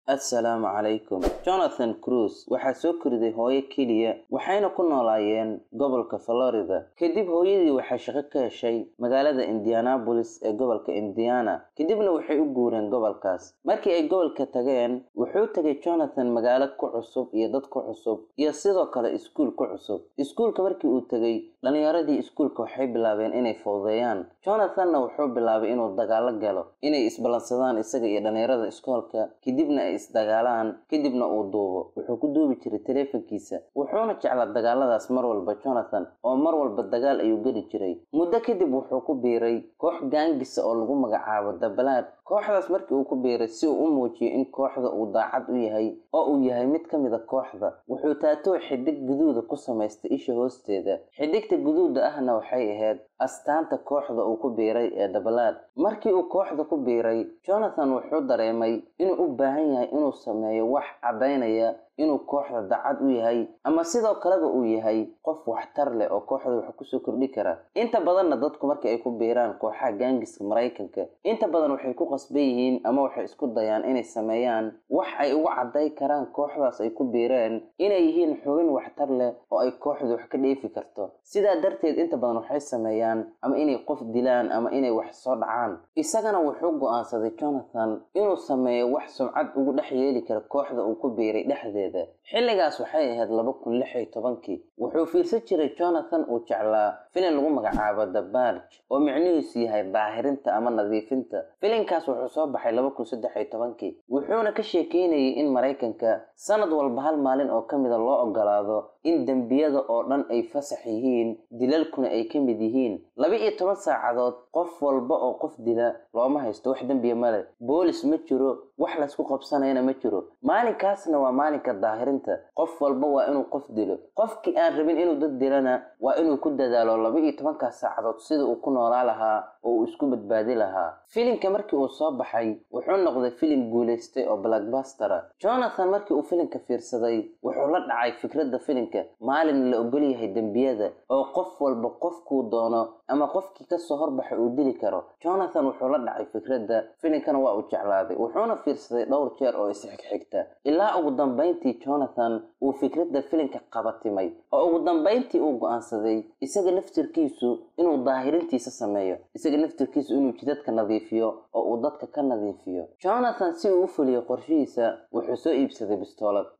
Assalaamu calaykum. Jonathan Cruz waxaa soo koriday hooyo keliya waxayna ku noolaayeen gobolka Florida. Kadib hooyadii waxay shaqo ka heshay magaalada Indianapolis ee gobolka Indiana. Kadibna waxay u guureen gobolkaas. Markii ay gobolka tageen, wuxuu tagay Jonathan magaalo ku cusub iyo dad ku cusub iyo sidoo kale iskuul ku cusub. Iskuulka markii uu tagay, dhalinyaradii iskuulka waxay bilaabeen inay fowdeeyaan. Jonathanna wuxuu bilaabay inuu dagaal galo, inay isbalansadaan isaga iyo dhalinyarada iskuulka. Kadibna ay isdagaalaan, kadibna uu duubo. Wuxuu ku duubi jiray taleefankiisa. Wuxuuna jeclaa dagaaladaas mar walba Jonathan, oo mar walba dagaal ayuu geli jiray. Muddo kadib wuxuu ku biiray koox gaangis oo lagu magacaabo The Blood. Kooxdaas markii uu ku biiray si uu u muujiyo in kooxda uu daacad u yahay oo uu yahay mid ka mid ah kooxda, wuxuu taatoo xidig guduuda ku samaystay isha hoosteeda. Xidigta guduuda ahna waxay ahayd astaanta kooxda uu ku biiray ee The Blood. Markii uu kooxda ku biiray, Jonathan wuxuu dareemay inuu u baahan yahay inuu sameeyo wax cadaynaya inuu kooxda daacad u yahay ama sidoo kaleba uu yahay qof waxtar leh oo kooxda wax ku soo kordhi kara. Inta badan dadku markii ay ku biiraan kooxaha gaangiska Mareykanka, inta badan waxay ku qasban yihiin ama waxay isku dayaan inay sameeyaan wax ay ugu caday karaan kooxdaas ay ku biireen inay yihiin xubin waxtar leh oo ay kooxdu wax ka dheefi karto. Sidaa darteed inta badan waxay sameeyaan ama inay qof dilaan ama inay wax soo dhacaan. Isagana wuxuu go'aansaday Jonathan inuu sameeyo wax sumcad ugu dhex yeeli kara kooxda uu ku biiray dhexdeeda. Xilligaas waxay ahayd 2016. Wuxuu fiirsan jiray Jonathan uu jeclaa filim lagu magacaabo The Purge oo micnihiisu yahay daahirinta ama nadiifinta. Filimkaas wuxuu soo baxay 2013. Wuxuuna ka sheekeynayay in Mareykanka sanad walba hal maalin oo kamid ah loo ogolaado in dambiyada oo dhan ay fasax yihiin, dilalkuna ay ka mid yihiin. 12 saacadood qof walba oo qof dila looma haysto wax dambiye male. Boolis ma jiro, wax la isku qabsanayna ma jiro. Maalinkaasna waa maalinka daahirinta. Qof walba waa inuu qof dilo. Qofkii aan rabin inuu dad dilana waa inuu ku dadaalo 12 saacadood sida uu ku noolaa lahaa oo uu isku badbaadi lahaa. Filimka markii uu soo baxay, wuxuu noqday filim guuleystay oo blockbuster ah. Jonathan markii uu filimka fiirsaday, wuxuu la dhacay fikradda filimka maalin la ogol yahay dambiyada oo qof walba qofkuu doono ama qofkii ka soo horbaxay uu dili karo. Jonathan wuxuu la dhacay fikradda filimkana waa uu jeclaaday. Wuxuuna fiirsaday dhowr jeer oo isxigxigta ilaa ugu dambeyntii Jonathan uu fikradda filimka qabatimay oo ugu dambeyntii uu go'aansaday isaga naftirkiisu inuu daahirintiisa sameeyo, isaga naftirkiisu inuu jidadka nadiifiyo oo uu dadka ka nadiifiyo. Jonathan si uu u fuliyo qorshihiisa, wuxuu soo iibsaday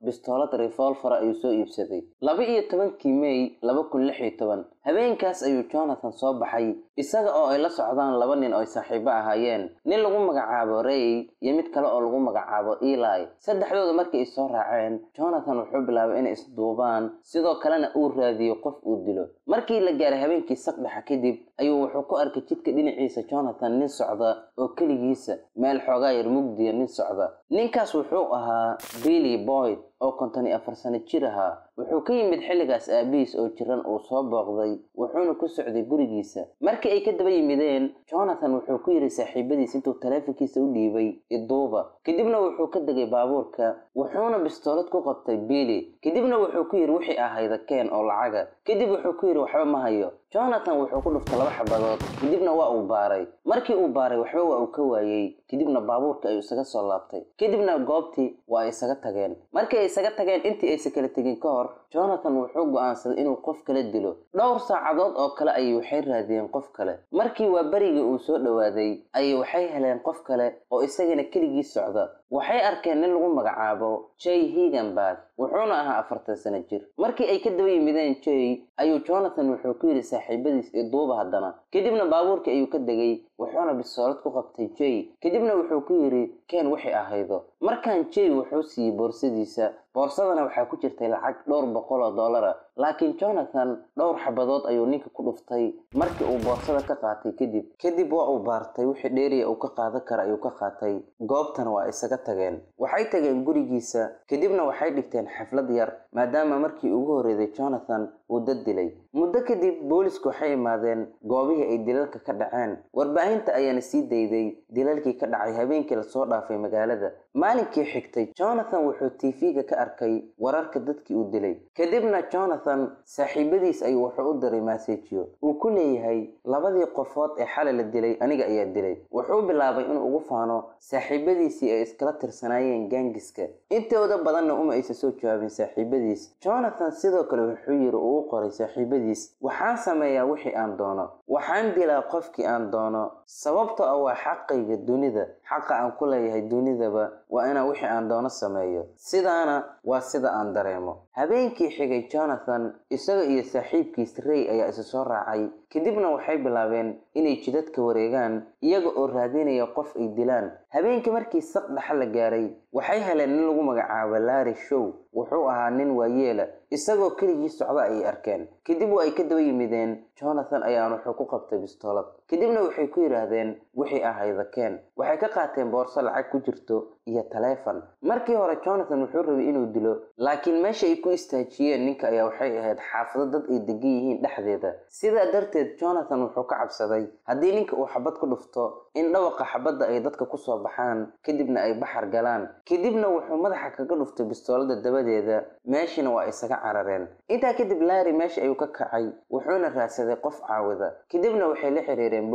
bistoolad revolver ayuu soo iibsaday. 12 May 2016 habeenkaas ayuu Jonathan soo baxay isaga oo ay la socdaan laba nin oo saaxiibo ahaayeen, nin lagu magacaabo Ray iyo mid kale oo lagu magacaabo Eli. Saddexdooda markii ay soo raaceen, Jonathan wuxuu bilaabay inay isduubaan, sidoo kalena uu raadiyo qof uu dilo. Markii la gaaray habeenkii saqdhaxa kadib, ayuu wuxuu ku arkay jidka dhinaciisa Jonathan nin socda oo kaligiisa meel xoogaa yar mugdiya nin socda. Ninkaas wuxuu ahaa Billy Boyd oo 54 sano jir ahaa. Wuxuu ka yimid xilligaas aabihiis oo jiran uu soo booqday, wuxuuna ku socday gurigiisa. Markii ay ka daba yimideen, Jonathan wuxuu ku yiri saaxiibadiis intuu taleefankiisa u dhiibay iduuba. Kadibna wuxuu ka degay baabuurka, wuxuuna bistoolad ku qabtay Billy. Kadibna wuxuu ku yiri wixii ahayd keen oo lacaga. Kadib wuxuu ku yiri waxba ma hayo. Jonathan wuxuu ku dhuftay 2 xabadood, kadibna waa uu baaray. Markii uu baaray waxba waa uu ka waayay, kadibna baabuurka ayuu isaga soo laabtay. Kadibna goobtii waa isaga tageen. Markii ay isaga tageen intii ay kala tagin ka hor, Jonathan wuxuu go'aansaday inuu qof kale dilo. Dhowr saacadood oo kale ayay waxay raadiyeen qof kale. Markii waa bariga uu soo dhawaaday, ayay waxay heleen qof kale oo isagana kaligiis socda. Waxay arkeen nin lagu magacaabo Jay Higenberg, wuxuuna ahaa 40 sano jir. Markii ay ka daba yimideen Jay, ayuu Jonathan wuxuu ku yiri saaxiibadiis iduuba haddana. Kadibna baabuurka ayuu ka degay, wuxuuna bistoolad ku qabtay Jay. Kadibna wuxuu ku yiri keen wixii ahaydo. Markaan Jay wuxuu siiyay boorsadiisa. Boorsadana waxaa ku jirtay lacag $200. Laakiin Jonathan dhowr xabadood ayuu ninka ku dhuftay markii uu boorsada ka qaatay kadib waa uu baartay wixii dheeriya uu ka qaadan kara ayuu ka qaatay. Goobtan waa isaga tageen. Waxay tageen gurigiisa, kadibna waxay dhigteen xaflad yar maadaama markii ugu horeeyay Jonathan uu dad dilay. muddo kadib boolisku waxay imaadeen goobihii ay dilalka ka dhaceen warbaahinta ayaana sii dayday dilalkii ka dhacay habeenkii la soo dhaafay magaalada maalinkii xigtay Jonathan wuxuu TV-ga ka arkay wararka dadkii uu dilay kadibna Jonathan saaxiibadiis ay wuxuu u diray message uu ku leeyahay labadii qofood ee xalay la dilay aniga ayaa dilay wuxuu bilaabay inuu ugu faano saaxiibadiisii ay iskala tirsanaayeen gangiska intooda badanna uma aysan soo jawaabin saaxiibadiis Jonathan sidoo kale wuxuu yiri uu qoray saaxiibadiis waxaan sameeyaa wixii aan doono waxaan dilaa qofkii aan doono sababtoo ah waa xaqayga dunida xaqa aan ku leeyahay dunidaba waa inaan wixii aan doono sameeyo sidaana waa sida aan dareemo habeenkii xigay Jonathan isaga iyo saaxiibkiis Ray ayaa isa soo raacay kadibna waxay bilaabeen inay jidadka wareegaan iyaga oo raadinaya qof ay dilaan habeenkii markii saq dhaxal la gaaray waxay heleen nin lagu magacaabo Larry Shaw wuxuu ahaa nin waayeela isagoo keligii socda ay arkeen kadib way ka daba yimideen Jonathan ayaa wuxuu ku qabtay bistoolad kadibna waxay ku yiraahdeen wixii ahayda keen waxay ka qaateen boorso lacag ku jirto iyo taleefan markii hore Jonathan wuxuu rabay inuu dilo laakiin meesha ay ku istaajiyeen ninka ayaa waxay ahayd xaafado dad ay degan yihiin dhexdeeda sidaa darteed Jonathan wuxuu ka cabsaday haddii ninka uu xabad ku dhufto in dhawaqa xabadda ay dadka ku soo baxaan kadibna ay baxar galaan kadibna wuxuu madaxa kaga dhuftay bistoolada dabadeeda meeshina waa isaga carareen intaa kadib Larry meesha ayuu ka kacay wuxuuna raadsaday qof caawida kadibna waxay la xiriireen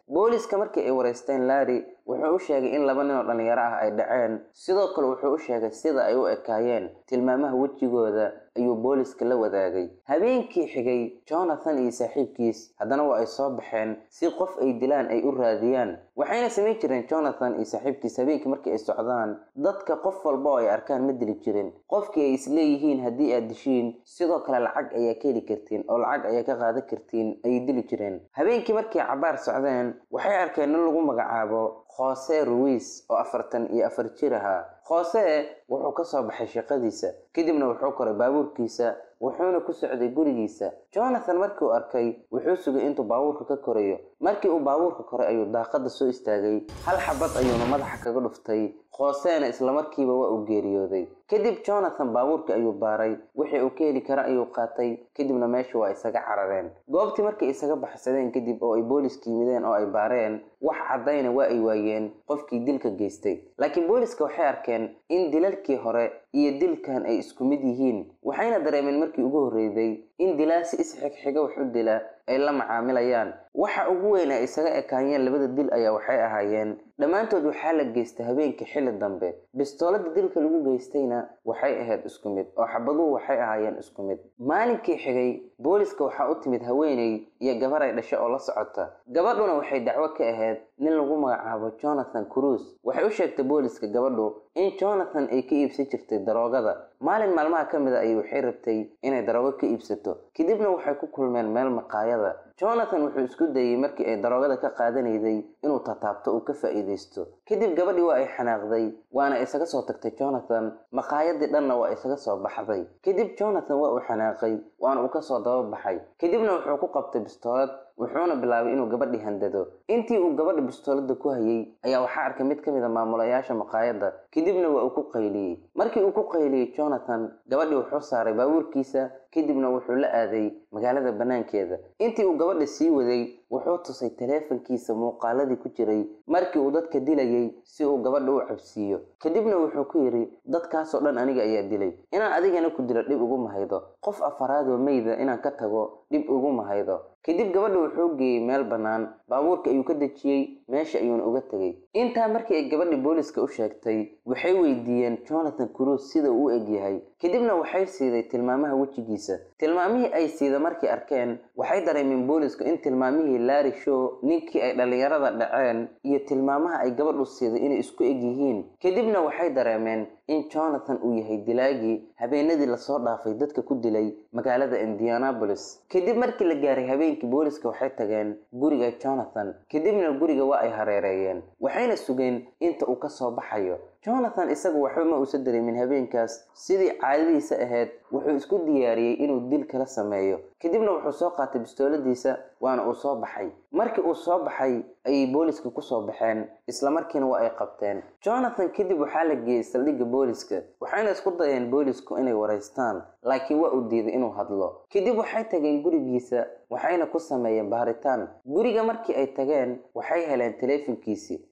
booliska markii ay wareysteen Larry wuxuu u sheegay in laba nin oo dhalinyaro ah ay dhaceen sidoo kale wuxuu u sheegay sida ay u ekaayeen tilmaamaha wajigooda ayuu booliska la wadaagay habeenkii xigay Jonathan iyo saaxiibkiis haddana waa ay soo baxeen si qof ay dilaan ay u raadiyaan waxayna sameyn jireen Jonathan iyo saaxiibkiis habeenkii markii ay socdaan dadka qof walba oo ay arkaan ma dili jirin qofkii ay isleeyihiin haddii aad dishiin sidoo kale lacag ayaa ka heli kartiin oo lacag ayaa ka qaadan kartiin ay dili jireen habeenkii markii cabaar socdeen waxay arkeen in lagu magacaabo Jose Ruiz oo 44 jir ahaa Jose wuxuu ka soo baxay shaqadiisa kadibna wuxuu koray baabuurkiisa wuxuuna ku socday gurigiisa Jonathan markii uu arkay wuxuu sugay intuu baabuurka ka korayo markii uu baabuurka koray ayuu daaqada soo istaagay hal xabad ayuuna madaxa kaga dhuftay Jose isla markiiba waa uu geeriyooday kadib Jonathan baabuurka ayuu baaray wixii uu ka heli kara ayuu qaatay kadibna meesha waa isaga carareen goobtii markii isaga baxsadeen kadib oo ay booliska yimideen oo ay baareen wax cadayna waa ay waayeen qofkii dilka geystay laakiin booliska waxay arkeen in dilalkii hore iyo dilkan ay isku mid yihiin waxayna dareemeen markii ugu horeeyay in dilaasi isxigxiga wax u dila ay la macaamilayaan waxa ugu weyn ay isaga ekaayeen labada dil ayaa waxay ahaayeen dhamaantood waxaa la geystay habeenkii xilli dambe bistoolada dilka lagu geystayna waxay ahayd isku mid oo xabaduhu waxay ahaayeen isku mid maalinkii xigay booliska waxaa u timid haweeney iyo gabar ay dhashay oo la socota gabadhuna waxay dacwo ka ahayd nin lagu magacaabo Jonathan Cruz waxay u sheegtay booliska gabadhu in Jonathan ay ka iibsan jirtay daroogada maalin maalmaha ka mid ah ay waxay rabtay inay daroogo ka iibsato kadibna waxay ku kulmeen meel maqaayada Jonathan wuxuu isku dayay markii ay daroogada ka qaadanaysay inuu taabto oo ka faa'iideysto kadib gabadhii waa ay xanaaqday waana isaga soo tagtay Jonathan maqaayadii dhanna waa isaga soo baxday kadib Jonathan waa uu xanaaqay waana uu ka soo daba baxay kadibna wuxuu ku qabtay bistoolad wuxuuna bilaabay inuu gabadhii handado intii uu gabadha bistoolada ku hayay ayaa waxa arkay mid kamid ah maamulayaasha maqaayada kadibna waa uu ku qayliyay markii uu ku qayliyay Jonathan gabadhii wuxuu saaray baabuurkiisa kadibna wuxuu la aaday magaalada banaankeeda intii uu gabadha sii waday wuxuu tusay taleefankiisa muuqaaladii ku jiray markii uu dadka dilayay si uu gabadha u cabsiyo kadibna wuxuu ku yiri dadkaas oo dhan aniga ayaa dilay inaan adigana ku dilo dhib ugu mahaydo qof afaraad oo meeyda inaan ka tago dhib ugu mahaydo kadib gabadha wuxuu geeyay meel banaan baabuurka ayuu ka dajiyay meesha ayuuna uga tagay intaa markii ay gabadhii booliska u sheegtay waxay weydiiyeen Jonathan Cruz sida uu eg yahay kadibna waxay siiday tilmaamaha wajigiisa tilmaamihii ay siida markii arkeen waxay dareemeen booliska in tilmaamihii Larry Shaw ninkii ay dhalinyarada dhaceen iyo tilmaamaha ay gabadhu siiday inay isku eg yihiin kadibna waxay dareemeen in Jonathan uu yahay dilaagii habeenadii la soo dhaafay dadka ku dilay magaalada Indianapolis kadib markii la gaaray habeenkii booliska waxay tageen guriga Jonathan kadibna guriga waa ay hareereeyeen waxayna sugeen inta uu ka soo baxayo Jonathan isagu waxba ma uu dareemin habeenkaas sidii caadadiisa ahayd wuxuu isku diyaariyay inuu dil kala sameeyo kadibna wuxuu soo qaatay bistooladiisa waana uu soo baxay. markii uu soo baxay ay booliska ku soo baxeen isla markiina waa ay qabteen Jonathan. kadib waxaa la geeyay saldhigga booliska waxayna isku dayeen boolisku inay wareystaan laakiin waa uu diiday inuu hadlo. kadib waxay tageen gurigiisa waxayna ku sameeyeen baaritaan. guriga markii ay tageen waxay heleen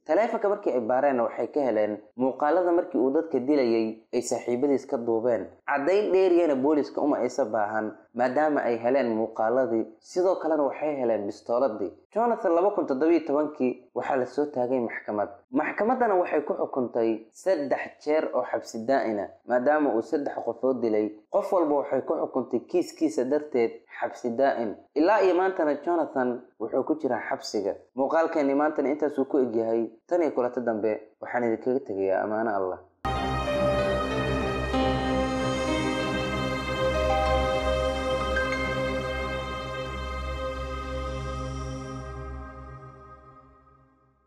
taleefanka markii ay baareen waxay ka heleen muuqaalada markii uu dadka dilayay ay saaxiibadiis ka duubeen. caddayn dheeriyana booliska uma aysa baahan maadaama ay heleen muuqaaladii. sidoo kalena waxay heleen bistooladii. Jonathan 2017 waxaa la soo taagay maxkamadana waxay ku xukuntay 3 jeer oo xabsi daa'ina maadaama uu 3 qofood dilay. qof walba waxay ku xukuntay kiiskiisa darteed xabsi daa'in. ilaa iyo maantana Jonathan wuxuu ku jiraa xabsiga. muuqaalkeeni maantana intaas uu ku egyahay. tan iyo kulanta dambe waxaan idinkaga tegayaa amaano Allah.